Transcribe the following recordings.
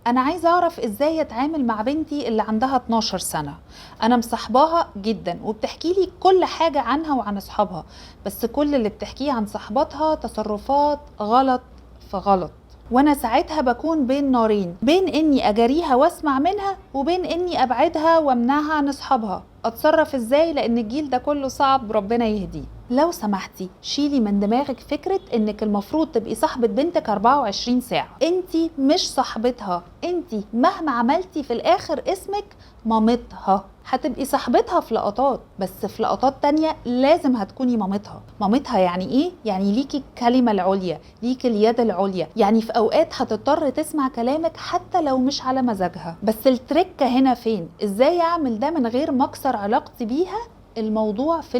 انا عايزه اعرف ازاي اتعامل مع بنتي اللي عندها 12 سنه. انا مصاحباها جدا وبتحكي لي كل حاجه عنها وعن اصحابها، بس كل اللي بتحكيه عن صحباتها تصرفات غلط في غلط. وانا ساعتها بكون بين نارين، بين اني اجاريها واسمع منها وبين اني ابعدها وامنعها عن اصحابها. اتصرف ازاي؟ لان الجيل ده كله صعب، ربنا يهديه. لو سمحتي شيلي من دماغك فكرة انك المفروض تبقي صاحبة بنتك 24 ساعة. انتي مش صاحبتها، انتي مهما عملتي في الاخر اسمك مامتها. هتبقي صاحبتها في لقطات، بس في لقطات تانية لازم هتكوني مامتها. مامتها يعني ايه؟ يعني ليكي الكلمة العليا، ليكي اليد العليا، يعني في اوقات هتضطر تسمع كلامك حتى لو مش على مزاجها. بس التركة هنا فين؟ ازاي اعمل ده من غير ما اكسر علاقتي بيها؟ الموضوع في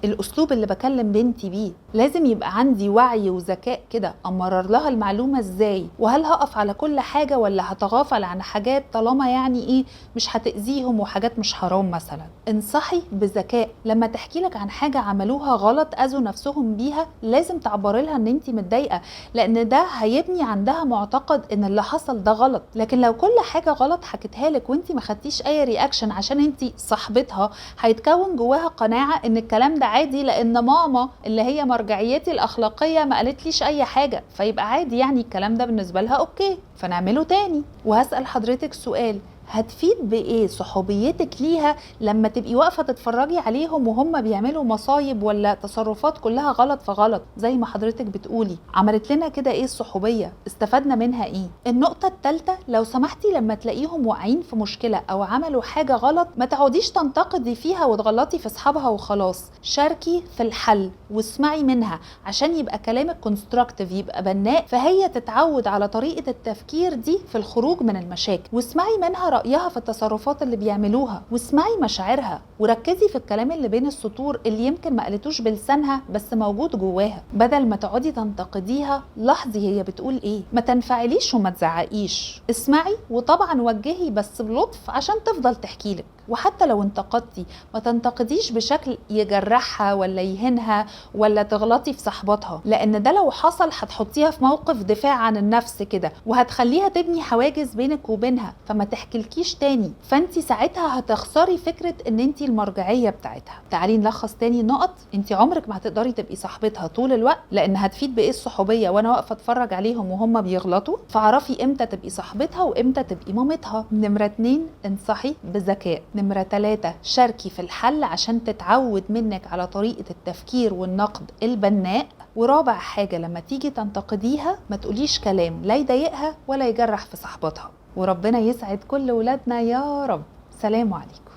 الأسلوب اللي بكلم بنتي بيه. لازم يبقى عندي وعي وذكاء كده أمرر لها المعلومة ازاي، وهل هقف على كل حاجة ولا هتغافل عن حاجات طالما يعني ايه مش هتأذيهم وحاجات مش حرام مثلا. انصحي بذكاء. لما تحكي لك عن حاجة عملوها غلط أذوا نفسهم بيها، لازم تعبري لها ان انت متضايقة، لأن ده هيبني عندها معتقد ان اللي حصل ده غلط. لكن لو كل حاجة غلط حكيتها لك وانت ما خدتيش اي رياكشن عشان انت صاحبتها، هيتكون جواها قناعة ان الكلام ده عادي، لان ماما اللي هي مرجعيتي الاخلاقية ما قالتليش اي حاجة، فيبقى عادي يعني الكلام ده بالنسبة لها اوكي، فنعمله تاني. وهسأل حضرتك سؤال، هتفيد بايه صحوبيتك ليها لما تبقي واقفه تتفرجي عليهم وهم بيعملوا مصايب ولا تصرفات كلها غلط في غلط زي ما حضرتك بتقولي؟ عملت لنا كده ايه الصحوبيه؟ استفدنا منها ايه؟ النقطه الثالثه، لو سمحتي لما تلاقيهم واقعين في مشكله او عملوا حاجه غلط، ما تقعديش تنتقدي فيها وتغلطي في اصحابها وخلاص. شاركي في الحل واسمعي منها عشان يبقى كلامك كونستراكتيف، يبقى بناء، فهي تتعود على طريقه التفكير دي في الخروج من المشاكل. واسمعي منها رأيها في التصرفات اللي بيعملوها، واسمعي مشاعرها، وركزي في الكلام اللي بين السطور اللي يمكن ما قالتوش بلسانها بس موجود جواها. بدل ما تقعدي تنتقديها، لاحظي هي بتقول ايه. ما تنفعليش وما تزعقيش، اسمعي وطبعا وجهي بس بلطف عشان تفضل تحكي لك. وحتى لو انتقدتي، ما تنتقديش بشكل يجرحها ولا يهينها ولا تغلطي في صحباتها، لان ده لو حصل هتحطيها في موقف دفاع عن النفس كده، وهتخليها تبني حواجز بينك وبينها فما تحكيلكيش تاني. فانتي ساعتها هتخسري فكرة ان انتي المرجعية بتاعتها. تعالي نلخص تاني نقط. انتي عمرك ما هتقدري تبقي صاحبتها طول الوقت، لان هتفيد بايه الصحوبية وانا واقفة اتفرج عليهم وهم بيغلطوا؟ فاعرفي امتى تبقي صاحبتها وامتى تبقي مامتها. نمرة 2، انصحي بذكاء. نمرة 3، شاركي في الحل عشان تتعود منك على طريقة التفكير والنقد البناء. ورابع حاجة، لما تيجي تنتقديها ما تقوليش كلام لا يضايقها ولا يجرح في صحبتها. وربنا يسعد كل ولادنا يا رب. سلام عليكم.